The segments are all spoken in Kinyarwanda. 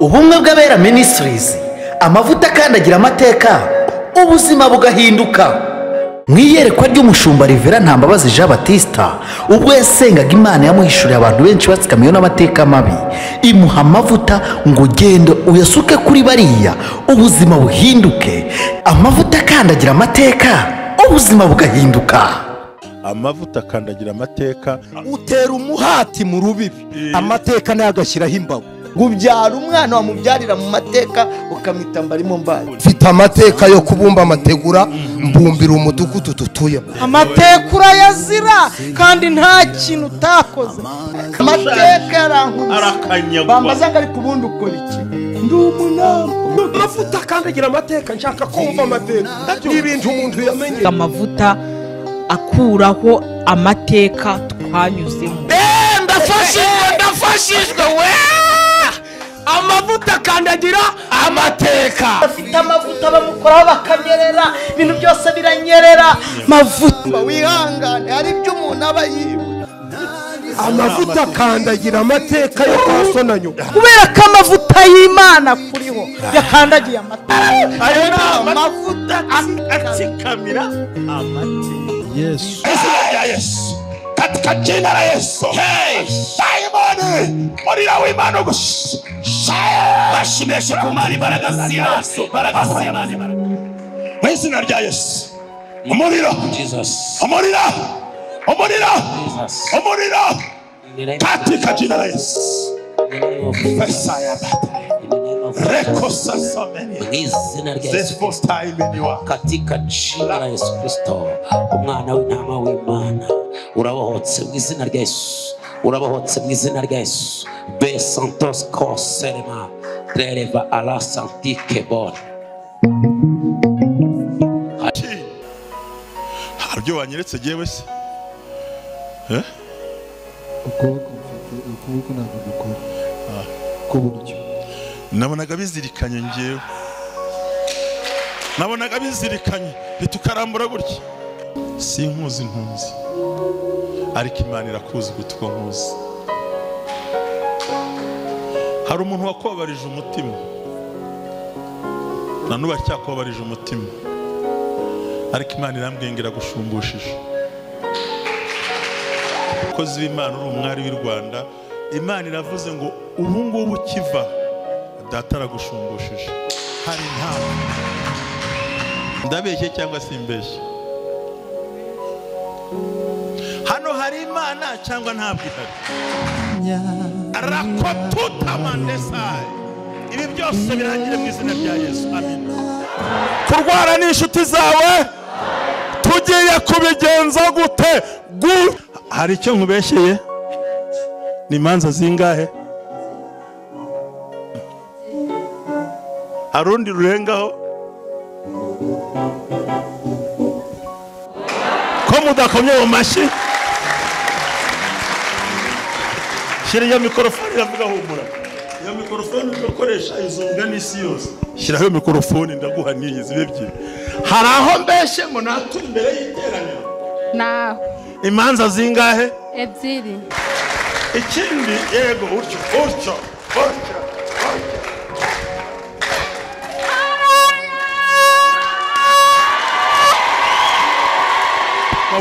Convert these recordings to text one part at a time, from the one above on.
ubumwe bw'abera Ministries, amavuta akandagira amateka, ubuzima bugahinduka. Mu iyerekwa ry'umushumba Rivera Ntambabazi Jean Baptista, ubwo yasengaga Imana yamuhishuriye abantu benshi batsikamiwe n'amateka mabi, imuha amavuta ngo genda uyasuke kuri bariya, ubuzima buhinduke. Amavuta akandagira amateka, ubuzima bugahinduka. Amavuta akandagira amateka, utera umuhati mu rubibi, amateka nayo agashyiraho imbago. Gubyara umwana wamubyarira mu mateka ukamita mbarimo mbaye. Mfite amateka yo kubumba amategura, mbumbira umudugudu tutuyemo. Amateka urayazira kandi nta kintu utakoze. Amateka yarankuze bambaza ngo ari kubundi ukora iki? Ndi umunama. Amavuta akandagira amateka, nshaka kumva amateka n'ibintu umuntu yamenye. Amavuta akuraho amateka twanyuzemo. Ndafashijwe we! Amavuta akandagira amateka. Afite amavuta bamukoraho bakanyerera, ibintu byose biranyerera. Mavuta wihangane, hari ibyo umuntu aba yibuka. Amavuta akandagira amateka yo kwasonanyo, kubera ko amavuta y'Imana kuriho yakandagiye amateka. Ayo ni amavuta atsikamira amateka. Yesu. Yesu. Katika jina la Yesu. Hey, Simoni, murira w'Imana gusa. Bashimeshe kumara imbaraga za Silas, imbaraga za Imana. Mu izina rya Yesu. Umuriro. Jesus. Umuriro. Umuriro. Jesus. Umuriro. Katika jina la Yesu. Fesaya bata. Rekosa someni. Izina rya Yesu. This time in you. Katika jina la Yesu Kristo, umwana w'intama w'Imana, urabohotse mu izina rya Yesu. Urabohotse mu izina rya Yesu. Be santos koselema releva ala santike bon. Haryo wanyeretse jewe se? Ukuboko ntabwo gukora. Kuburyo nabonaga bizirikanye ngewe. Nabonaga bizirikanye bitukarambura gutya. Sinkuzi ntunzi, ariko Imana irakuzi gutwa nkuzi. Hari umuntu wakobarije umutima, na nuba cyakobarije umutima, ariko Imana irambwengera gushumbushisha. Kozi w'Imana uri umwari w'i Rwanda, Imana iravuze ngo ubu ngubu kiva data aragushumbushisha. Hari ntawe ndabeshye cyangwa simbeshye? Hano hari Imana cyangwa ntabwo ihari? Rakotuta mandesai. Ibi byose birangire mu izina rya Yesu. Amen. Kurwara n'inshuti zawe tugiye kubigenza gute? Hari icyo nkubeshyeye? Ni imanza zingahe? Harundi rurengaho? Ko mudakomye mu mashi? Shira ya mikrofone iravuga humura. Ya mikrofone ukoresha izunga n'isi yose. Shiraho mikrofone ndaguha niyi zibe ebyiri. Hari aho mbeshe ngo natwe imbere y'iteraniro. Naho. Imanza zingahe? Ebyiri. Ikindi yego utyo.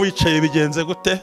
Wicaye bigenze gute?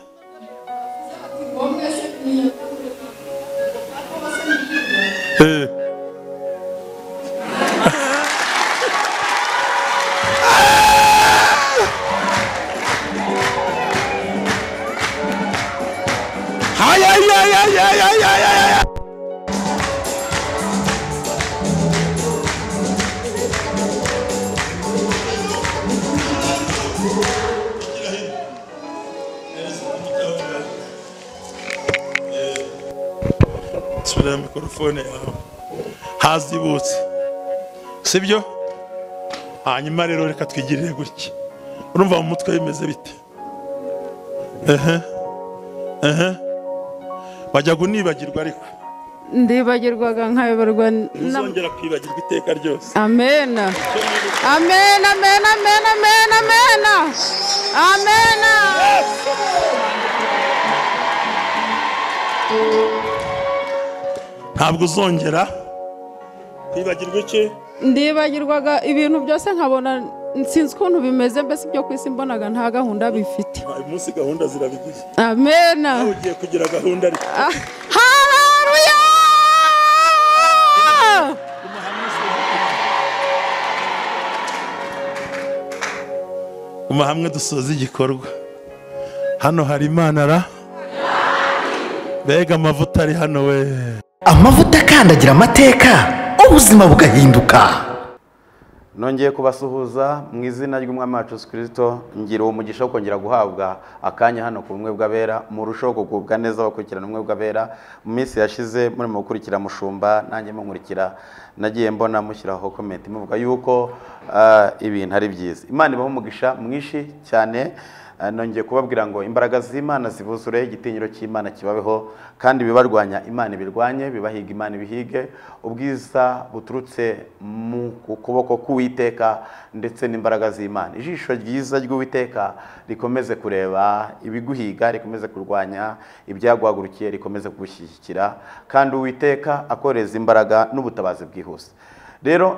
Sura mikrofone yawe hazibutse, sibyo? Hanyuma rero reka twigirire gutya. Urumva mu mutwe bimeze bite? Wajya kunibagirwa ariko ndibagirwaga nkayoberwa, uzongera kwibagirwa iteka ryose. Amen. Amen, amen, amen, amen, amen. Amen. Ntabwo uzongera kwibagirwa iki? ndibagirwaga ibintu byose nkabona sinzi ukuntu bimeze, mbese ibyo ku isi mbonaga nta gahunda bifite. uyu munsi gahunda zirabigize. Amena. nawe ugiye kugira gahunda ariko. Haleluya. Guma hamwe dusoza igikorwa. Hano hari Imana ra? Mbega amavuta ari hano we. amavuta akandagira amateka ubuzima bugahinduka. Nongeye kubasuhuza mu izina ry'umwami wacu Yesu Kristo, ngira umugisha wo kongera guhabwa akanya hano ku bumwe bw'abera, murushaho kugubwa neza bakurikirana ubumwe bw'abera. Mu minsi yashize muri mu gukurikira mushumba, nanjye munkurikira, nagiye mbona mushyiraho comment muvuga yuko ibintu ari byiza. Imana ibaho umugisha mwinshi cyane. Nongeye kubabwira ngo imbaraga z'Imana zibuzure, igitinyiro cy'Imana kibabeho, kandi bibarwanya Imana ibirwanye, bibahiga Imana ibihige, ubwiza buturutse mu kuboko k'Uwiteka ndetse n'imbaraga z'Imana. Ijisho ryiza ry'Uwiteka rikomeze kureba ibiguhiga, rikomeze kurwanya ibyaguhagurukiye, rikomeze kugushyigikira, kandi Uwiteka akoreza imbaraga n'ubutabazi bwihuse. Rero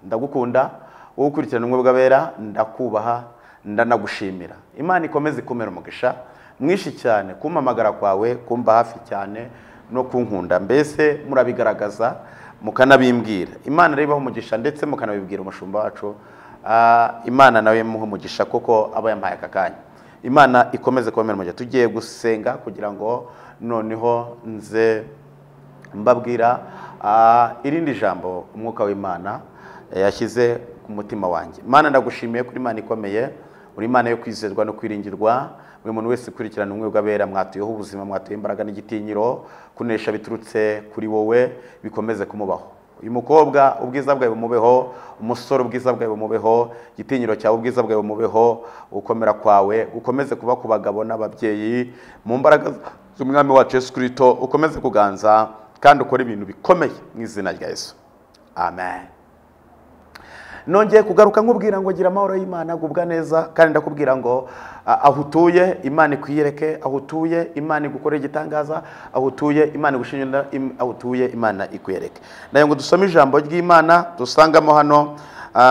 ndagukunda wowe ukurikirana ubumwe bw'abera, ndakubaha, ndanagushimira. Imana ikomeze ikomera umugisha mwinshi cyane, kumpamagara kwawe, kumba hafi cyane no kunkunda, mbese murabigaragaza mukanabimbwira. Imana rero ibaho umugisha ndetse mukanabibwira umushumba wacu. Imana nawe muhe umugisha kuko aba yampaye aka kanya. Imana ikomeze komera umugisha. Tugiye gusenga kugira ngo noneho nze mbabwira irindi jambo umwuka w'Imana yashyize ku mutima wanjye. Imana ndagushimiye kuri Imana ikomeye, uri Imana yo kwizerwa no kwiringirwa. Buri muntu wese ukurikirana ubumwe bw'abera, mwatuyeho ubuzima, mwatuye imbaraga n'igitinyiro, kunesha biturutse kuri wowe bikomeze kumubaho. Uyu mukobwa ubwiza bwawe bumubeho, umusore ubwiza bwawe bumubeho, igitinyiro cyawe ubwiza bwawe bumubeho, ukomera kwawe ukomeze kuba ku bagabo n'ababyeyi, mu mbaraga z'umwami wacu Yesu Kristo ukomeze kuganza, kandi ukora ibintu bikomeye mu izina rya Yesu. Amen. Nongeye kugaruka nkubwira ngo gira amahoro y'Imana, gubwa neza, kandi ndakubwira ngo aho utuye Imana ikwiyereke, aho utuye Imana igukorera igitangaza, aho utuye Imana igushinyura, aho utuye Imana ikwiyereke. Nayo ngo dusome ijambo ry'Imana dusangamo hano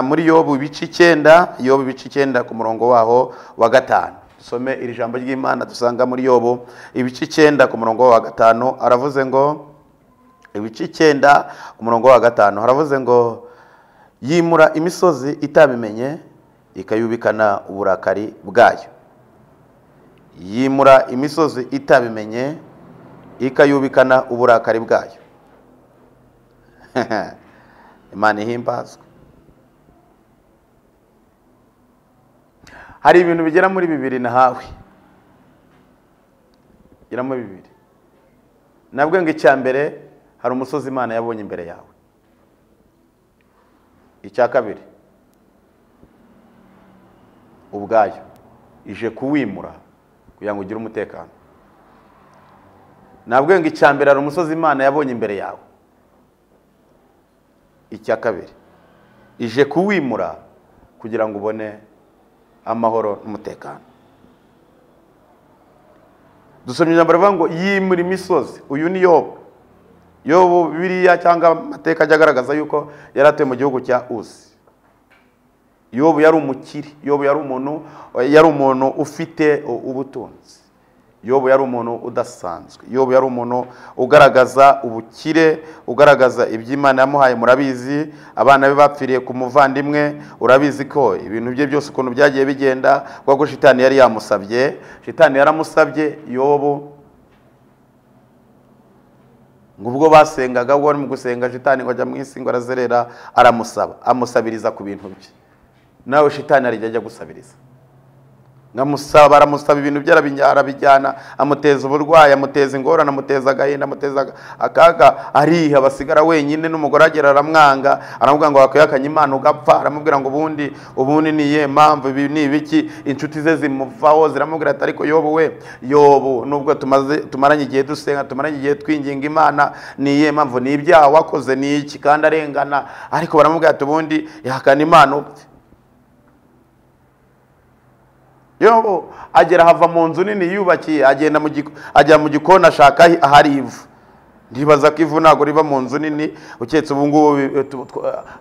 muri Yobu ibice 9, Yobu ibice 9 ku murongo waho wa 5. Dusome iri jambo ry'Imana dusanga muri Yobu ibice 9 ku murongo wa 5. Aravuze ngo ibice 9 ku murongo wa 5 haravuze ngo yimura imisozi itabimenye, ikayubikana uburakari bwayo. Yimura imisozi itabimenye, ikayubikana uburakari bwayo. Imana ihimbazwe. Hari ibintu bigera muri 2 nahawe, bigera muri 2. Nabwo ngo icyambere hari umusozi Imana yabonye imbere yawe. Icya kabiri ubwayo ije kuwimura kugira ngo ugire umutekano. Nabwo ngo icyambere hari umusozi Imana yabonye imbere yawe. Icya kabiri ije kuwimura kugira ngo ubone amahoro n'umutekano. Dusomye ijambo rivuga ngo yimura imisozi. Uyu ni Yobu Bibiliya cyangwa amateka ajya agaragaza yuko yaratuye mu gihugu cya Uzi. Yobu yari umukire, Yobu yari umuntu ufite ubutunzi. Yobu yari umuntu udasanzwe. Yobu yari umuntu ugaragaza ubukire, ugaragaza iby'Imana yamuhaye. Murabizi abana be bapfiriye ku muvandimwe, urabizi ko ibintu bye byose ukuntu byagiye bigenda kuko shitani yari yamusabye. Shitani yaramusabye Yobu ngubwo basengaga, ubwo mu gusenga shitani ngo ajya mu isi ngo arazerera, amusabiriza ku bintu bye. Nawe shitani arijya gusabiriza, aramusaba ibintu byarabijyana, amuteza uburwayi, amuteza ingorane, amuteza agahinda, amuteza akaga, ariha basigara wenyine. N'umugore agera aramwanga, aramubwira ngo wakwihakanye Imana ugapfa. Aramubwira ngo ubundi ni iyihe mpamvu, ibi ni ibiki? Inshuti ze zimuvaho ziramubwira ati ariko Yobu nubwo tumaranye igihe dusenga, tumaranye igihe twinginga Imana, ni iyihe mpamvu, ni ibyaha wakoze, ni iki kandi arengana? Ariko baramubwira ati ubundi ihakana Imana upfe. Yobu agera hava mu nzu nini yubakiye, ajya mu gikoni ashaka ahari ivu. ndibaza ko ivu ntabwo riva mu nzu nini uketse ubu ngubu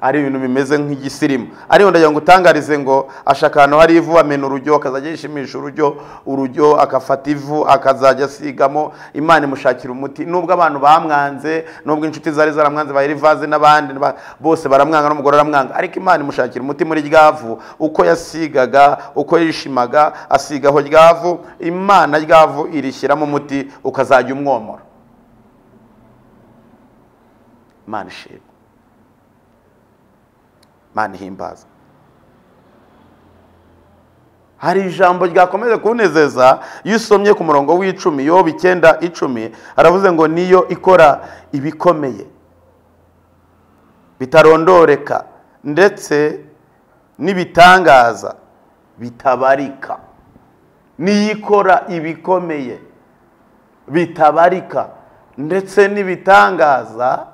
ari ibintu bimeze nk'igisirimu. Ariyo ndagira ngo utangarize ngo ashaka ahantu hari ivu amena urujyo akazajya yishimisha urujyo akafata ivu akazajya asigamo. Imana imushakira umuti nubwo abantu bamwanze, nubwo inshuti zari zaramwanze ba Elivaze n'abandi bose baramwanga n'umugore aramwanga, ariko Imana imushakira umuti muri ryavu. Uko yasigaga, uko yishimaga asigaho ryavu, Imana ryavu irishyiramo umuti ukazajya umwomora. Imana ishimwe, Imana ihimbaza. Hari ijambo ryakomeze kunezeza iyo usomye ku murongo w'10, Yobu 9:10, aravuze ngo niyo ikora ibikomeye bitarondoreka ndetse n'ibitangaza bitabarika. Niyo ikora ibikomeye bitabarika ndetse n'ibitangaza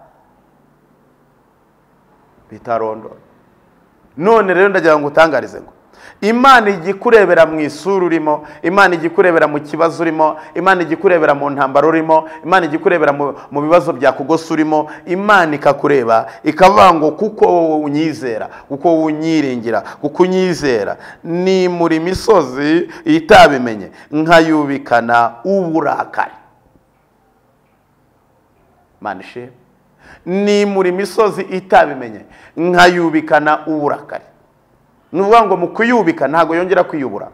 bitarondora. None rero ndagira ngo utangarize ngo Imana igikurebera mu isura urimo, Imana igikurebera mu kibazo urimo, Imana igikurebera mu ntambaro urimo, Imana igikurebera mu bibazo byakugose urimo. Imana ikakureba ikavuga ngo kuko wowe unyizera, kuko wowe unyiringira, kuko unyizera, ni muri misozi itabimenye nkayubikana uburakari. Imana ishimwe. Ni muri misozi itabimenye nkayubikana uburakari. Nuvuga ngo mu kuyubika ntago yongera kwiyubura.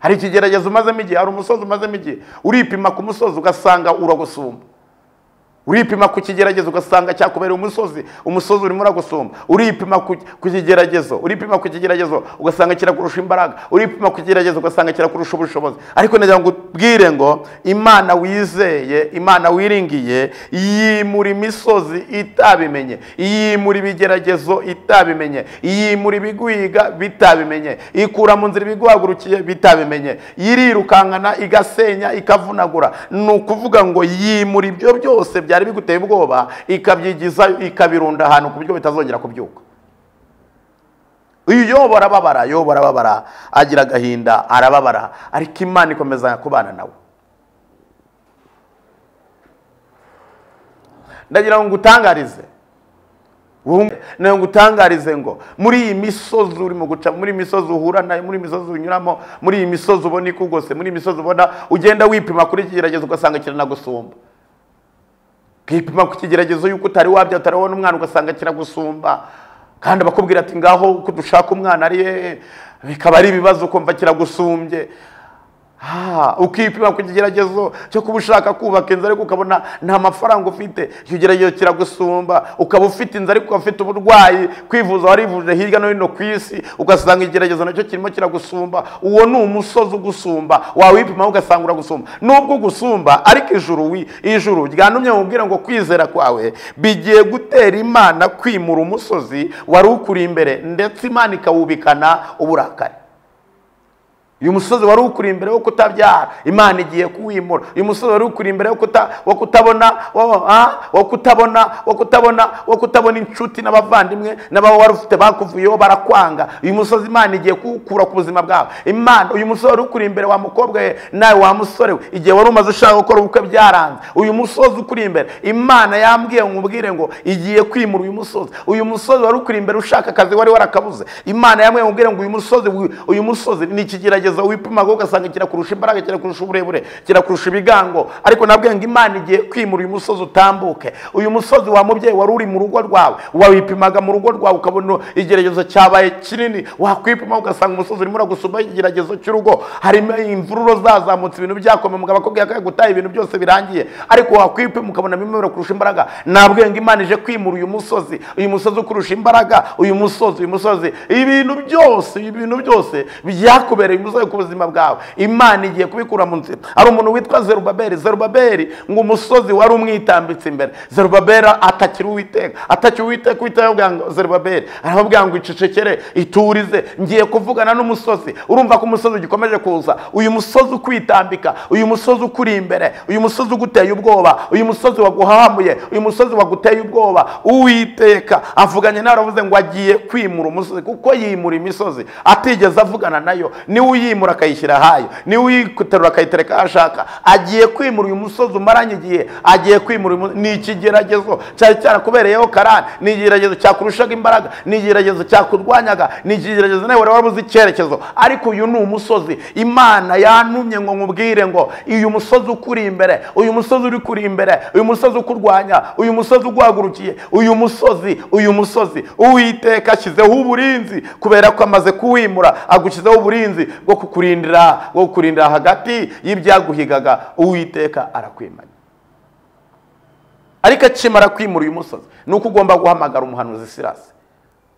Hari ikigeragezo umazemo igihe, hari umusozi umazemo igihe, uripima ku musozi ugasanga uragusumba. Uripima ku kigeragezo ugasanga cyakubera umusozi urimo uragusumba. Uripima ku kigeragezo ugasanga kirakurusha imbaraga. Uripima ku kigeragezo ugasanga kirakurusha ubushobozi. Ariko nagira ngo ubwire ngo Imana wizeye, Imana wiringiye, yimura imisozi itabimenye, yimura ibigeragezo itabimenye, yimura ibiguhiga bitabimenye, ikura mu nzira ibiguhagurukiye bitabimenye, yirirukankana igasenya ikavunagura. Ni ukuvuga ngo yimura ibyo byose byari biguteye ubwoba ikabyigiza ikabirunda ahantu ku buryo bitazongera kubyuka. Uyu Yobu arababara, agira agahinda, arababara, ariko Imana ikomeza kubana nawe. Ndagira ngo ngutangarize ngo muri iyi misozi urimo guca, muri misozi uhura nayo, muri misozi unyuramo, muri iyi misozi ubona ikugose, muri misozi ubona ugenda wipima kuri kigeragezo ugasanga kiranagusumba. Kwipima ku kigeragezo yuko utari wabya utarabona umwana ugasanga kiragusumba, kandi bakubwira ati ngaho uko dushaka umwana ari bikaba ari ibibazo ukumva kiragusumbye. Ukipima ku kigeragezo cyo kuba ushaka kubaka inzu ariko ukabona nta mafaranga ufite, ikigeragezo kiragusumba. Ukaba ufite inzu ariko ufite uburwayi, kwivuza warivuje hirya no hino ku isi ugasanga ikigeragezo nacyo kirimo kiragusumba. Uwo ni umusozi ugusumba, wawipima ugasanga uragusumba. Nubwo ugusumba ariko ijuru ryanumye mubwira ngo kwizera kwawe bigiye gutera Imana kwimura umusozi wari ukuri imbere, ndetse Imana ikawubikana uburakari. Uyu musozi wari ukuri imbere wo kutabyara, Imana igiye kuwimura. Uyu musozi wari ukuri imbere wo kutabona inshuti n'abavandimwe n'abo wari ufite bakuvuyeho barakwanga. Uyu musozi Imana igiye kuwukura ku buzima bwawe. Imana, uyu musozi wari ukuri imbere wa mukobwa we nawe wa musore we, igihe wari umaze ushaka gukora ubukwe byaranze. Uyu musozi ukuri imbere, Imana yambwiye nkubwire ngo igiye kwimura uyu musozi. Uyu musozi wari ukuri imbere ushaka akazi wari warakabuze, Imana yambwiye nkubwire ngo uyu musozi ni ikigeragezo wipima ngo ugasanga kirakurusha imbaraga, kirakurusha uburebure, kirakurusha ibigango. Ariko nabwiye ngo Imana igiye kwimura uyu musozi utambuke. Uyu musozi wa mubyeyi wari uri mu rugo rwawe, wawipimaga mu rugo rwawe ukabona igeragezo cyabaye kinini, wakwipima ugasanga umusozi urimo uragusumba igeragezo cy'urugo, harimo imvururo zazamutse, ibintu byakomeye, umugabo akubwiye ko gutaha ibintu byose birangiye, ariko wakwipima ukabona bimwe kurusha imbaraga. Nabwiye ngo Imana ije kwimura uyu musozi ukurusha imbaraga. Uyu musozi ibintu byose byakubereye umusozi ku buzima bwawe, Imana igiye kubikura mu nzira. Ari umuntu witwa Zerubabeli ngo umusozi wari umwitambitse imbere. Zerubabeli atakira Uwiteka yabwira ngo Zerubabeli, arababwira ngo icecekere, iturize, ngiye kuvugana n'umusozi. Urumva ko umusozi gikomeje kuza, uyu musozi ukwitambika, uyu musozi ukuri imbere, uyu musozi uguteye ubwoba, uyu musozi waguhamuye, uyu musozi waguteye ubwoba. Uwiteka avuganye nawe, aravuze ngo agiye kwimura umusozi, kuko yimura imisozi atigeze avugana nayo. Niwe uyimura akayishyira hayo, niwe uyiterura akayitereka aho ashaka. Agiye kwimura uyu musozi umaranye igihe, agiye kwimura ni ikigeragezo cyari cyarakubereyeho karani, ni ikigeragezo cyakurushaga imbaraga, ni ikigeragezo cyakurwanyaga, ni ikigeragezo nawe wari wabuze icyerekezo. Ariko uyu ni umusozi Imana yantumye ngo nkubwire ngo uyu musozi ukuri imbere, uyu musozi uri kuri imbere, uyu musozi ukurwanya, uyu musozi uguhagurukiye, uyu musozi Uwiteka ashyizeho uburinzi kubera ko amaze kuwimura, agushyizeho uburinzi bwo kukurindira hagati y'ibyaguhigaga. Uwiteka arakwimanya. Ariko akimara kwimura uyu musozi nuko ugomba guhamagara umuhanuzi Silas,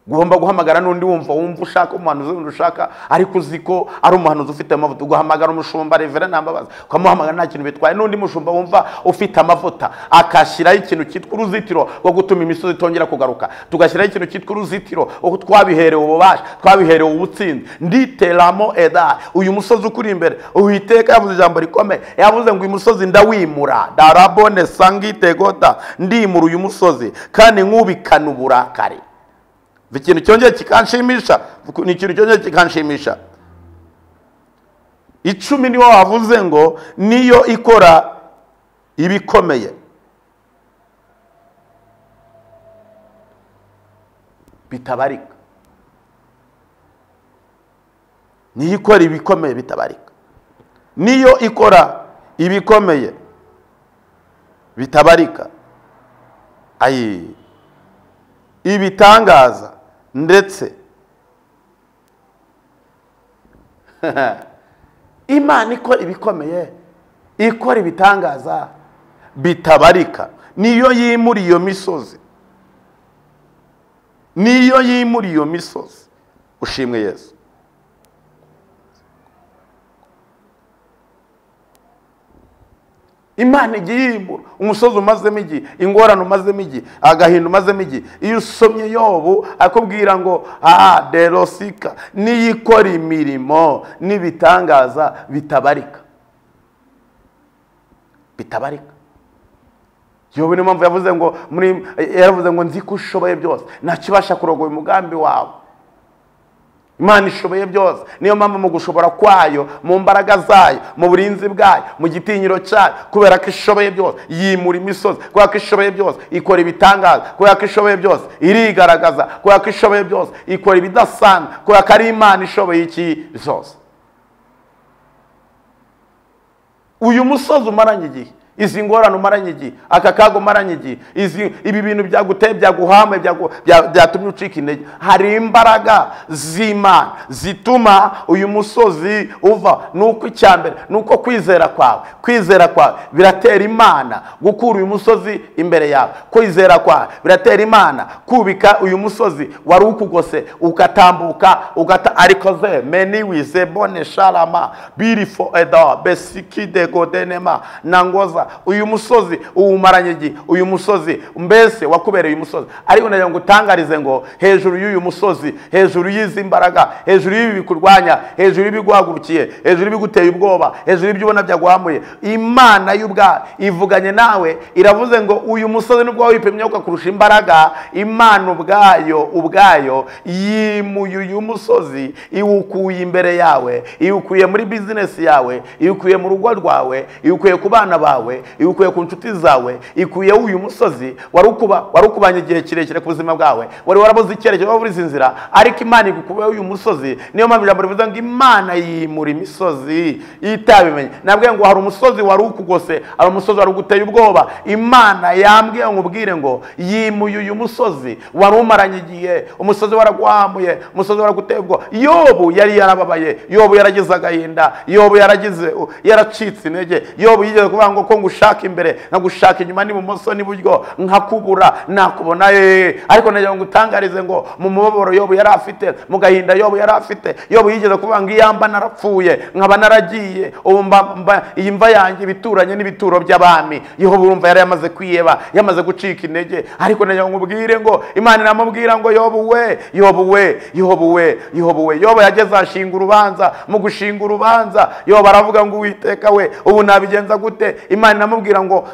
ugomba guhamagara n'undi wumva ushaka umuhanuzi wundi ushaka, ariko uzi ko ari umuhanuzi ufite amavuta. Ugahamagara umushumba Reverend Ntambabazi, ukamuhamagara nta kintu bitwaye, n'undi mushumba wumva ufite amavuta, akashyiraho ikintu cyitwa uruzitiro rwo gutuma imisozi itongera kugaruka. Tugashyiraho ikintu cyitwa uruzitiro rwo twabiherewe ububasha, twabiherewe ubutsinzi. Nditeramo eda uyu musozi ukuri imbere. Uwiteka yavuze ijambo rikomeye, yavuze ngo uyu musozi ndawimura, darabone sangitegota, ndimura uyu musozi kandi nkubikana uburakari. Ikintu cyongeye kikanshimisha, ni ikintu cyongeye kikanshimisha. 10 niwo wavuze ngo niyo ikora ibikomeye. Bitabarika. Niyo ikora ibikomeye bitabarika. Niyo ikora ibikomeye bitabarika. Ibitangaza ndetse Imana ikora ibikomeye, ikora ibitangaza bitabarika. Niyo yimura iyo misozi, niyo yimura iyo misozi. Ushimwe Yesu. Imana igiye yimura umusozi umazemo igihe, ingorane umazemo igihe, agahinda umazemo igihe. Iyo usomye Yobu akubwira ngo derosika niyo ikora imirimo n'ibitangaza bitabarika. Bitabarika. Yobu niyo mpamvu yavuze ngo nzi ko ushoboye byose, ntakibasha kurogoya umugambi wawe. Imana ishoboye byose. Niyo mpamvu mu gushobora kwayo, mu mbaraga zayo, mu burinzi bwayo, mu gitinyiro cyayo, kubera ko ishoboye byose yimura imisozi, kubera ko ishoboye byose ikora ibitangaza, kubera ko ishoboye byose irigaragaza, kubera ko ishoboye byose ikora ibidasanzwe, kubera ko ari Imana ishoboye iki zose. Uyu musozi umaranye igihe, izi ngorane umaranye igihe, aka kago umaranye igihe, ibi bintu byaguteye, byaguhame, byatumye ucika intege, hari imbaraga z'Imana zituma uyu musozi uva. Nuko icyambere nuko kwizera kwawe biratera Imana gukura uyu musozi imbere yawe. Kwizera kwawe biratera Imana kubika uyu musozi wari ukugose, ugatambuka ariko ze meni wize bone sharama beautiful eda besiki de godenema nangoza. Uyu musozi uwumaranye igihe, uyu musozi mbese wakubereye uyu musozi. Ariko nagira ngo utangarize ngo hejuru y'uyu musozi, hejuru y'izi mbaraga, hejuru y'ibi bikurwanya, hejuru y'ibiguhagurukiye, hejuru y'ibiguteye ubwoba, hejuru y'ibyo ubona byaguhamuye, Imana y'ubwayo ivuganye nawe, iravuze ngo uyu musozi nubwo wipimye ukakurusha imbaraga, Imana ubwayo yimuye uyu musozi, iwukuye imbere yawe, iwukuye muri business yawe, iwukuye mu rugo rwawe, iwukuye ku bana bawe, iwukuye ku nshuti zawe, ikuyeho uyu musozi wari ukubanye igihe kirekire ku buzima bwawe, wari warabuze icyerekezo, waburize inzira, ariko Imana igukuyeho uyu musozi. Niyo mpamvu ijambo rivuga ngo Imana yimura imisozi itabimenye. Nabwiye ngo hari umusozi wari ukugose, hari umusozi wari uguteye ubwoba. Imana yambwiye ngo ubwire ngo yimuye uyu musozi wari umaranye igihe, umusozi waraguhamuye, umusozi waraguteye ubwoba. Yobu yari yarababaye, Yobu yaragize agahinda, Yobu yaracitse intege, Yobu yigeze kuvuga ngo ko ngushaka imbere nagushaka inyuma n'ibumoso n'iburyo nkakubura nakubona ariko nagira ngo utangarize ngo mu mubabaro Yobu yari afite, mu gahinda Yobu yari afite, Yobu yigeze kuvuga ngo iyamba narapfuye nkaba naragiye, ubu iyi mva yanjye bituranye n'ibituro by'abami. Yobu urumva yari yamaze kwiyeba, yamaze gucika intege. Ariko nagira ngo ubwire ngo Imana iramubwira ngo Yobu yageze ashinga urubanza. Mu gushinga urubanza Yobu aravuga ngo Uwiteka we ubu nabigenza gute? Imana iramubwira ngo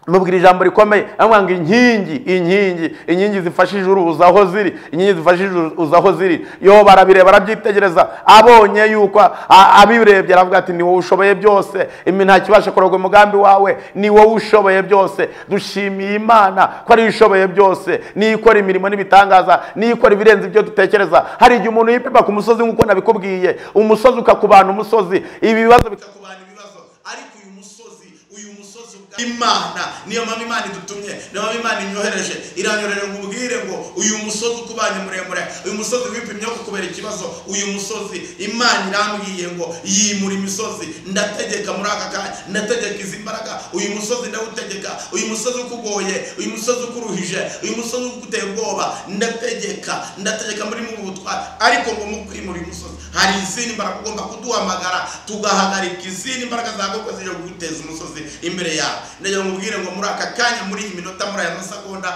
mubwira ijambo rikomeye amwanga inkingi zifashe ijuru uzaho ziri, inkingi zifashe ijuru uzaho ziri. Yo barabireba barabyitegereza, abonye yuko abirebye aravuga ati ni wowe ushoboye byose, nta kibasha kurogwa umugambi wawe, ni wowe ushoboye byose. Dushimiye Imana ko ari ishoboye byose, ni ikora imirimo n'ibitangaza, ni ikora ibirenze ibyo dutekereza. Hari igihe umuntu yipima ku musozi nk'uko nabikubwiye, umusozi ukakubana umusozi, ibibazo bikakubana ibibazo, ariko uyu musozi Imana niyo mpamvu Imana idutumye, niyo mpamvu Imana inyohereje, iranyorera ngo ubwire ngo uyu musozi ukubanye muremure, uyu musozi wipimye ko kubera ikibazo, uyu musozi Imana irambwiye ngo yimura imisozi. Ndategeka muri aka kanya, ndategeka izi mbaraga, uyu musozi ndawutegeka, uyu musozi ukugoye, uyu musozi ukuruhije, uyu musozi uguteye ubwoba, ndategeka muri mu butware. Ariko ngo muri uyu musozi hari izindi mbaraga ugomba kuduhamagara, tugahagarika izindi mbaraga zagomba zije guteza umusozi imbere yawe. Ndagira ngo ubwire ngo muri aka kanya, muri iyi minota, muri aya masegonda,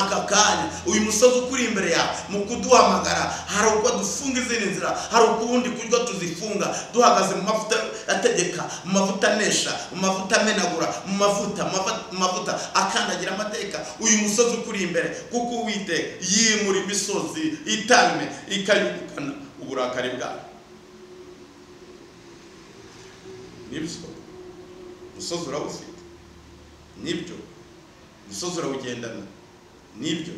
aka kanya uyu musozi ukuri imbere yawe, mu kuduhamagara hari uko dufunga izindi nzira, hari ukundi kuryo tuzifunga, duhagaze mu mavuta ategeka, mu mavuta anesha, mu mavuta amenagura, mu mavuta akandagira amateka. Uyu musozi ukuri imbere, kuko Uwiteka yimura imisozi itamye ikayugukana uburakari bwawe. Nibyo umusozi urawufite, nibyo umusozi urawugendana, nibyo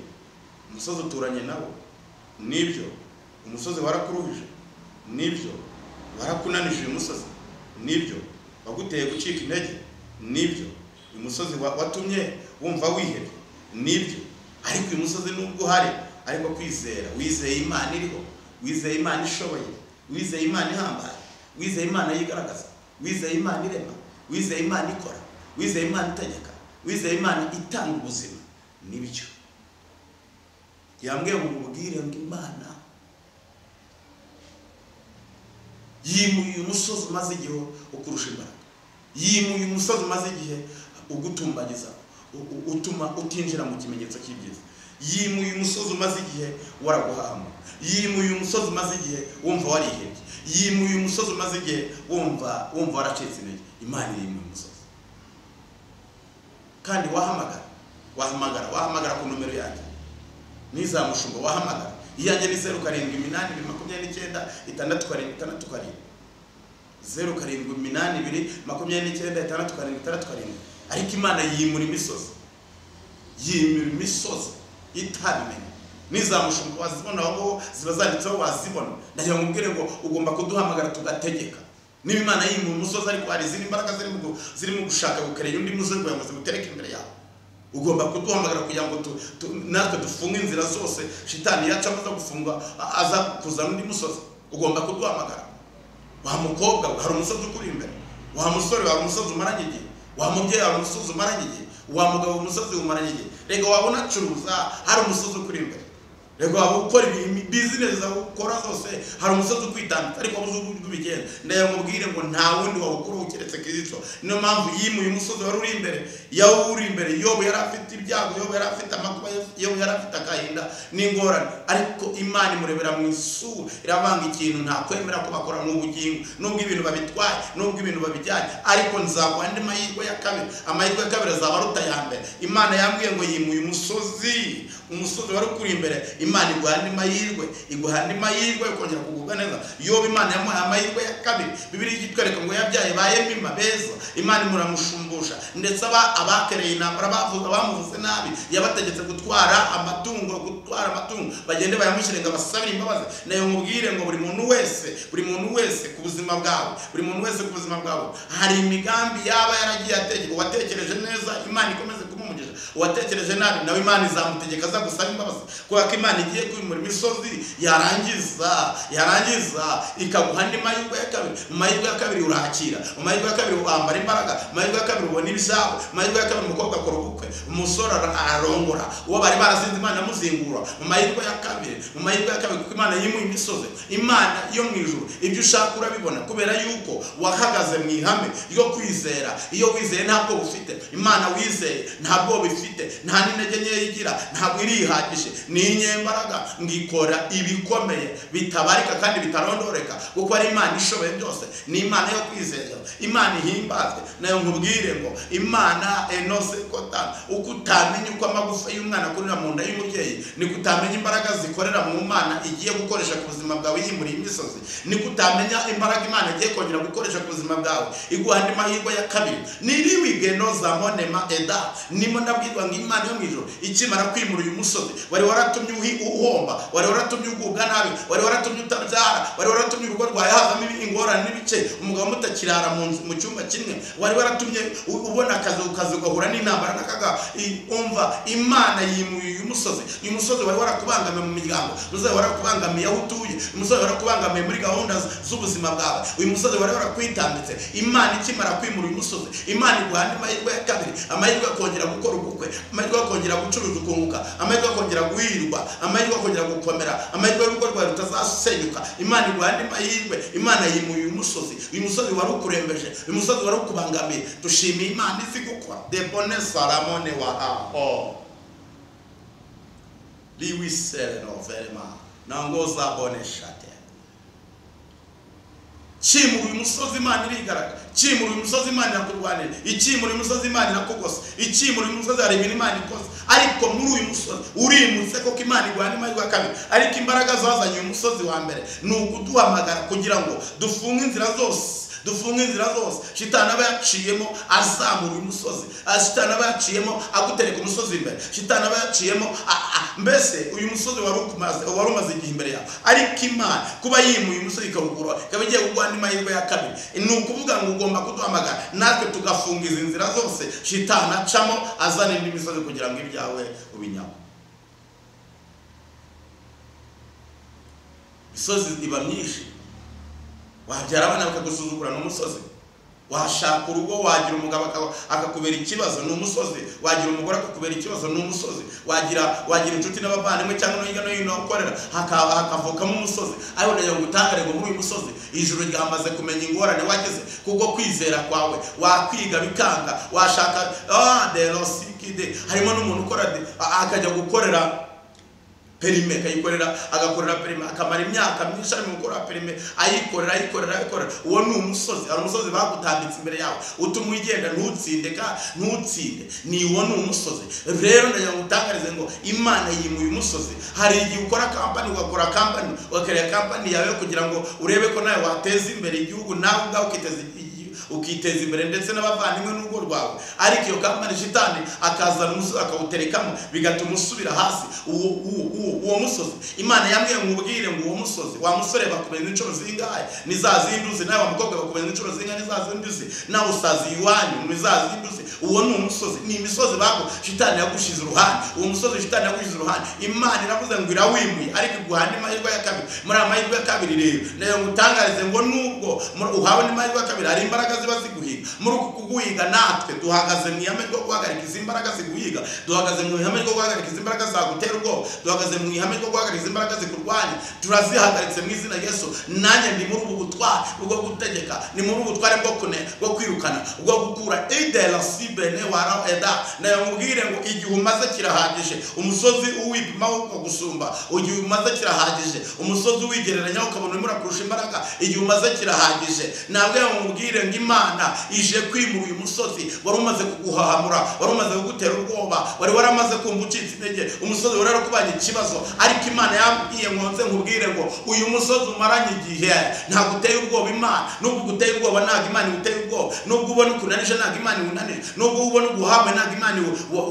umusozi uturanye nawo, nibyo umusozi warakuruhije, nibyo warakunanije uyu musozi, nibyo waguteye gucika intege, nibyo uyu musozi watumye wumva wihebye, nibyo. Ariko uyu musozi nubwo uhari, ariko kwizera, wizeye Imana iriho, wizeye Imana ishoboye, wizeye Imana ihambaye, wizeye Imana yigaragaza, wizeye Imana irema, wizeye Imana ikora, wizeye Imana itegeka, wizeye Imana itanga ubuzima, nibyo. Yambwiye ngo ubwire ngo Imana yimuye uyu musozi umaze igihe ukurusha imbaraga, yimuye umusozi umaze igihe ugutumbagiza, utuma utinjira mu kimenyetso cy'ibyiza, yimuye umusozi umaze igihe waraguhama, yimuye umusozi umaze igihe wumva warihebye, yimuye umusozi umaze igihe wumva waracitse intege. Imana yimuye umusozi. Kandi wahamagara ku nomero yanjye, nizamushumba wahamagara iyanjye ni 078229 627 078229 Ariko Imana yimura imisozi, itabimenye. Nizamushumba wazibona aho ziba zanditseho, wazibona. Ndagira ngo mbwire ngo ugomba kuduhamagara tugategeka. Niba Imana yimura umusozi, ariko hari izindi mbaraga zirimo gushaka gukerera undi musozi ngo zigutereke imbere yawe, ugomba kuduhamagara kugira ngo natwe dufunge inzira zose shitani yaca amaze gufunga aza kuzana undi musozi. Ugomba kuduhamagara. Wa mukobwa hari umusozi ukuri imbere, wa musore hari umusozi umaranye igihe, wa mubyeyi hari umusozi umaranye igihe, wa mugabo umusozi umaranye igihe. Rega wabona acuruza, hari umusozi ukuri imbere. Rega waba ukora business ukora zose, hari umusozi ukwitambitse, ariko wabuze ubigenda. Ndayamubwire ngo nta wundi wawukora ukeretse Kristo. Niyo mpamvu yimuye umusozi wari uri imbere, uri imbere. Yobu yari afite ibyago, Yobu yari afite amakuba, Yobu yari afite agahinda n'ingorane, ariko Imana imurebera mu isura, iravanga ikintu nta kwemera ko bakora mu bugingo, nubwo ibintu babitwaye, nubwo ibintu babijyanye, ariko nzaguha andi mahirwe ya kabiri. Amahirwe ya kabiri azaba aruta ya mbere. Imana yambwiye ngo yimuye umusozi wari ukuri imbere. Imana iguha andi mahirwe yo kongera kugubwa neza. Yobu Imana yamuhaye amahirwe ya kabiri. Bibiliya itwereka ngo yabyaye ba Yemima beza, Imana imuramushumbusha, ndetse abakereye intambara bamuvuze nabi yabategetse gutwara amatungo bagende bayamushirenga basabire imbabazi. Nayo mubwire ngo buri muntu wese ku buzima bwawe, hari imigambi yaba yaragiye ategeka. Uwatekereje neza, Imana ikomeze kumumugisha. Uwatekereje nabi, nawe Imana izamutegeka aza gusaba imbabazi, kubera ko Imana igiye kwimura imisozi, yarangiza ikaguha andi mahirwe ya kabiri. Mu mahirwe ya kabiri urakira, mu mahirwe ya kabiri wambara imbaraga, mu mahirwe ya kabiri ubona ibisabo, mu mahirwe ya kabiri umukobwa akora ubukwe, umusore ararongora, uwo bari barazinze Imana amuzingura. Mu mahirwe ya kabiri, kuko Imana yimuye imisozi. Imana yo mu ijuru ibyo ushaka urabibona, kubera yuko wahagaze mu ihame ryo kwizera. Iyo wizeye ntabwo ufite, Imana wizeye ntabwo bwoba ifite, nta n'intege nkeya igira, ntabwo irihagije, ni inyembaraga ngo ikora ibikomeye bitabarika kandi bitarondoreka, kuko ari Imana ishoboye byose, ni Imana yo kwizera, Imana ihimbazwe. Nayo nkubwire ngo Imana enose kota, uko utamenya uko amagufa y'umwana akurira mu nda y'umubyeyi, niko utamenya imbaraga zikorera mu Mana igiye gukoresha ku buzima bwawe yimuriye imisozi, niko utamenya imbaraga Imana igiye kongera gukoresha ku buzima bwawe iguha andi mahirwe ya kabiri. Niriwige no za monema eda, nimo ndabwirwa ngo Imana yo mu ijuru ikimara kwimura uyu musozi wari waratumye uhomba, wari waratumye ugubwa nabi, wari waratumye utabyara, wari waratumye urugo rwawe hazamo ingorane n'ibice, umugabo mutakirara mu cyumba kimwe, wari waratumye ubona akazi ugahura n'intambara n'akaga. Umva, Imana yimuye uyu musozi. Uyu musozi wari warakubangamiye mu miryango, umusozi wari warakubangamiye aho utuye, umusozi wari warakubangamiye muri gahunda z'ubuzima bwawe, uyu musozi wari warakwitambitse. Imana ikimara kwimura uyu musozi, Imana iguha andi mahirwe ya kabiri, amahirwe yo kongera gukora ubukwe, amahirwe yo kongera gucuruza ukunguka, amahirwe yo kongera guhirwa, amahirwe yo kongera gukomera, amahirwe y'urugo rwawe rutazasenyuka. Imana iguha andi mahirwe. Imana yimuye uyu musozi, uyu musozi wari ukurembeje, uyu musozi wari ukubangamiye. Dushimiye Imana izi gukora de bonne salamone wa oh liwisere no verema nangoza bone shate. Chimura uyu musozi Imana irigaragara, chimura uyu musozi Imana irakurwanira, ichimura uyu musozi Imana irakugose, ichimura uyu musozi hari ibintu Imana ikoze. Ariko muri uyu musozi urimutse koko Imana iguha amahirwe ya kabiri, ariko imbaraga zazanye uyu musozi wa mbere ni ukuduhamagara kugira ngo dufunge inzira zose, dufunge inzira zose shitani aba yaciyemo azamura uyu musozi, shitani aba yaciyemo agutereka umusozi imbere, shitani aba yaciyemo mbese uyu musozi wari umaze igihe imbere yawe. Ariko Imana kuba yimuye umusozi ikawugura, ikaba igiye kuguha andi mahirwe ya kabiri, ni ukuvuga ngo ugomba kuduhamagara natwe tugafunga izi nzira zose shitani acamo azana indi misozi kugira ngo ibyawe ubinyaho. Imisozi iba myinshi, wabyara abana bakagusuzugura n'umusozi, washaka urugo wagira umugabo akakubera ikibazo n'umusozi, wagira umugore akakubera ikibazo n'umusozi, wagira inshuti n'abavandimwe cyangwa no hirya no hino ukorera hakavukamo umusozi. Ayo nayo gutangare ngo muri uyu musozi ijuru ryamaze kumenya ingorane wagize kubwo kwizera kwawe, wakwiga bikanga, washaka de losikide. Harimo n'umuntu ukora akajya gukorera perime, agakorera perime, akamara imyaka myinshi ari mu gukora perime, ayikorera. Uwo ni umusozi, ari umusozi bagutambitse imbere yawe utuma ugenda ntutsinde, ni uwo ni umusozi. Rero ndagira ngo utangarize ngo Imana yimuye umusozi. Hari igihe ukora kampani, ugakora kampani, ugakorera kampani yawe kugira ngo urebe ko nawe wateza imbere igihugu, nawe ubwawe ukiteza imbere ndetse n'abavandimwe n'urugo rwawe. Ariko iyo kampani shitani akazana umusozi akawuterekamo, bigatuma usubira hasi. Uwo musozi Imana yambwiye nkubwire ngo uwo musozi, wa musore bakumenya inshuro zingahe ni za zinduzi, nawe wa mukobwa bakumenya inshuro zingahe ni za zinduzi, nawe usazi iwanyu ni za zinduzi. Uwo ni umusozi, ni imisozi bako shitani yagushize uruhande. Uwo musozi shitani yagushize uruhande, Imana iravuze ngo irawimuye, ariko iguha andi mahirwe ya kabiri. Muri amahirwe ya kabiri rero nayo ngutangarize ngo nubwo uhawe n'amahirwe ya kabiri, hari imbaraga ziba ziguhiga. Muri uku kuguhiga natwe duhagaze mu ihame ryo guhagarika izi imbaraga ziguhiga, duhagaze mu ihame ryo guhagarika izi imbaraga zagutera ubwoba, duhagaze mu ihame ryo guhagarika izi imbaraga zikurwanya. Turazihagaritse mu izina Yesu. Nanjye ndi muri ubu butware bwo gutegeka, ni muri ubu butware bwo kwirukana, bwo gukura idela sibene waraho eda. Nayo mubwire ngo igihe umaze kirahagije, umusozi uwipima ukagusumba, igihe umaze kirahagije, umusozi uwigereranya ukabona urimo urakurusha imbaraga, igihe umaze kirahagije. Nabwo mubwire ngo Imana ije kwimura uyu musozi wari umaze kuguhahamura, wari umaze kugutera ubwoba, wari waramaze kumva ucitse intege, umusozi wari warakubanye ikibazo. Ariko Imana yambwiye ngo nze nkubwire ngo uyu musozi umaranye igihe ntabwo uteye ubwoba Imana. Nubwo uguteye ubwoba ntabwo Imana iguteye ubwoba, nubwo ubona ukunanije ntabwo Imana igunanije, nubwo ubona uguhamwe ntabwo Imana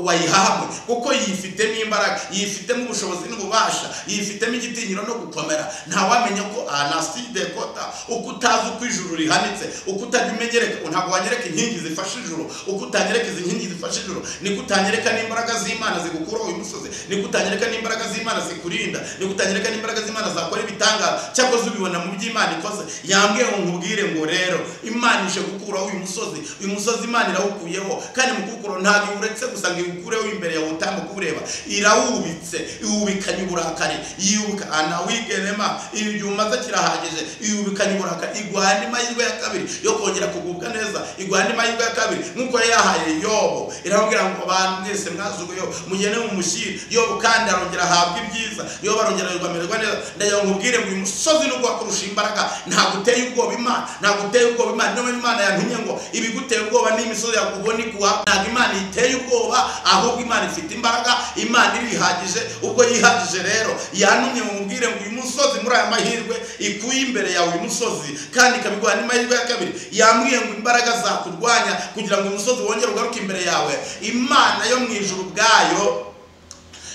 wayihahamwe, kuko yifitemo imbaraga, yifitemo ubushobozi n'ububasha, yifitemo igitinyiro no gukomera. Ntawamenya ko anaside kota uko utazi uko ijuru rihanitse, uko utabimenyereka, ntabwo wanyereka inkingi zifashe ijuru, uko utanyereka izi nkingi zifashe ijuru, niko utanyereka n'imbaraga z'Imana zigukuraho uyu musozi, niko utanyereka n'imbaraga z'Imana zikurinda, niko utanyereka n'imbaraga z'Imana zakora ibitangaza. Cyakoze ubibona mu by'Imana ikoze. Yambwiye ngo nkubwire ngo rero Imana ije gukuraho uyu musozi. Uyu musozi Imana irawukuyeho, kandi mu kukuraho ntabwo uretse gusa ngo iwukureho imbere yawe utamu kureba, irawubitse, iwubikanye uburakari, yibuka anawigenema. Igihe umaze kirahagije, iwubikanye uburakari, iguha andi mahirwe ya kabiri yo kongera kugubwa neza iguha andi mahirwe ya kabiri nk'uko yahaye Yobu iramubwira ngo abantu mwese mwazugo Yobu mugende mu mushyire Yobu kandi arongera ahabwa ibyiza Yobu arongera amererwa neza ndagira ngo nkubwire ngo uyu musozi nubwo wakurusha imbaraga ntabwo uteye ubwoba Imana ntabwo uteye ubwoba Imana niyo Imana yantumye ngo ibiguteye ubwoba n'imisozi yakubona ikuha ntabwo Imana iteye ubwoba ahubwo Imana ifite imbaraga Imana irihagije ubwo yihagije rero yantumye ngo mubwire ngo uyu musozi muri aya mahirwe ikuye imbere yawe uyu musozi kandi ikabiguha n'amahirwe ya kabiri yambwiye ngo imbaraga zakurwanya kugira ngo umusozi wongere ugaruke imbere yawe Imana yo mu ijuru bwayo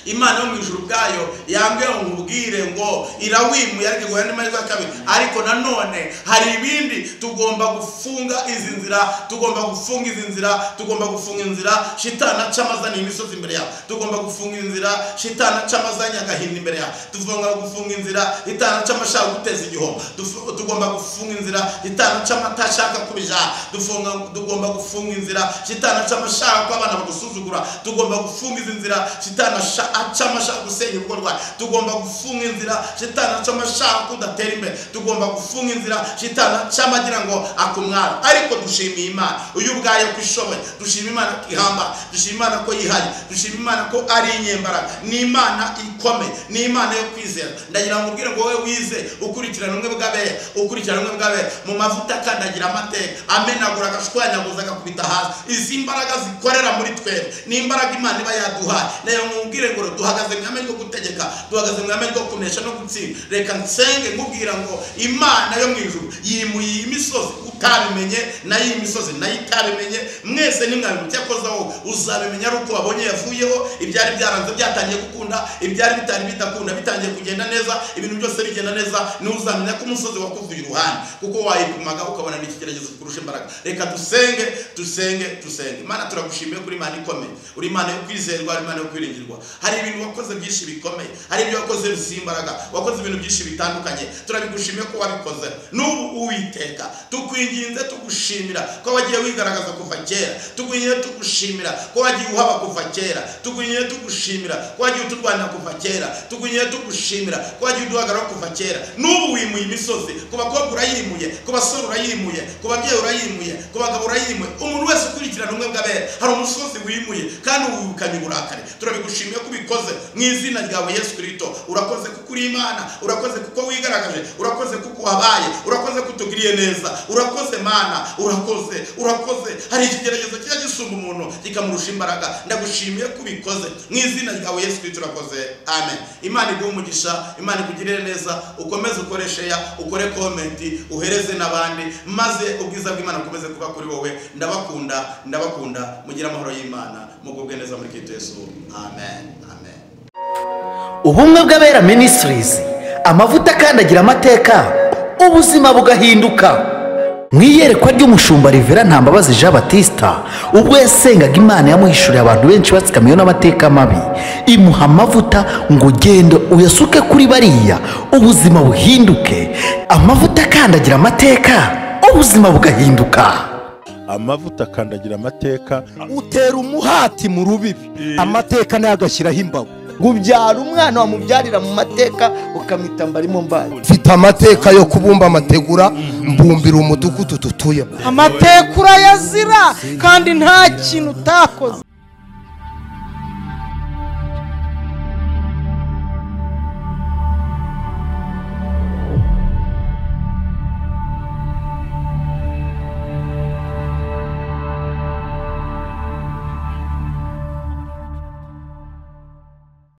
Imana yo mu ijuru bwayo yambwiye ngo nkubwire ngo irawimuye ariko guha n'amahirwe ya kabiri ariko nanone hari ibindi tugomba gufunga izi nzira tugomba gufunga inzira shitana camazana imisozi imbere yawe tugomba gufunga inzira shitana camazanya agahinda imbere yawe tugomba gufunga inzira shitana camashaka guteza igihombo tugomba gufunga inzira shitana camatashaka kubijana tugomba gufunga inzira shitana camashaka ko abana bagusuzugura tugomba gufunga izi nzira shitana acamasha gusenya urugo rwawe tugomba gufunga inzira shitana acamashaka kudatera imbere tugomba gufunga inzira shitana acamagira ngo akumwara ariko dushimiye Imana uyu bwayo kwishoboye dushima Imana ihamba dushima Imana ko yihaye dushima Imana ko ari inyembaraga ni Imana ikome ni Imana yo kwizera ndagira ngo ubwire ngo wowe wize ukurikirana umwe bw'abera mu mavuta kandagira amateka amenagura agashwanyaguza agakubita hasi izi mbaraga zikorera muri twebwe ni imbaraga Imana iba yaduhaye nayo nkubwire ngo duhagaze mu ryo gutegeka duhagaze mu ryo kunesha no gutsinda reka nsenge nkubwira ngo Imana yo mu ijuru yimuye imisozi utabimenye nayo imisozi nayo itabimenye mwese nimwabimenya cyakoze aho uzabimenya ari uko wabonye yavuyeho ibyari byaranze byatangiye gukunda ibyari bitari bidakunda bitangiye kugenda neza ibintu byose bigenda neza ni uzamenya ko umusozi wakuvuye uruhande kuko wayipimaga ukabona n'ikigeragezo kurusha imbaraga reka dusenge Imana turagushimiye kuri Imana ikomeye uri Imana yo kwizerwa Imana yo kwiringirwa hari ibintu wakoze byinshi bikomeye hari ibyo wakoze bisimbaraga wakoze ibintu byinshi bitandukanye turabigushimiye ko wabikoze n'ubu Uwiteka tukwinginze tugushimira ko wagiye wigaragaza kuva kera tukwinginze tugushimira ko wagiye uhaba kuva kera tukwinginze tugushimira ko wagiye uturwanira kuva kera tukwinginze tugushimira ko wagiye uduhagarara kuva kera n'ubu wimuye imisozi ku bakobwa urayimuye ku basore urayimuye ku babyeyi urayimuye ku bagabo urayimuye umuntu wese ukurikirana umwe bw'abera hari umusozi wimuye kandi ubukanye uburakari turabigushimiye ko ubikoze mu izina ryawe Yesu Kristo urakoze kuko uri Imana urakoze kuko wigaragaje urakoze kuko wabaye urakoze kutugiriye neza urakoze Mana urakoze hari ikigeragezo kijya gisumba umuntu kikamurusha imbaraga ndagushimiye ko ubikoze mu izina ryawe Yesu Kristo urakoze amen Imana iguhe umugisha Imana ikugirire neza ukomeze ukoreshe ukore comment uhereze n'abandi maze ubwiza bw'Imana ukomeze kuba kuri wowe ndabakunda mugira amahoro y'Imana mugubwe neza muri Kristo Yesu amen ubumwe bw'abera ministries amavuta akandagira amateka ubuzima bugahinduka mu iyerekwa ry'umushumba Rivera Ntambabazi Jean Baptista ubwo yasengaga Imana yamuhishuriye abantu benshi batsikamiye n'amateka mabi imuha amavuta ngo genda uyasuke kuri bariya ubuzima buhinduke amavuta akandagira amateka ubuzima bugahinduka amavuta akandagira amateka utera umuhati mu rubibi amateka nayo agashyiraho imbago ngubyara umwana wamubyarira mu mateka ukamita mbarimo mbaye mfite amateka yo kubumba amategura mbumbira umudugudu tutuyemo amateka urayazira kandi nta kintu utakoze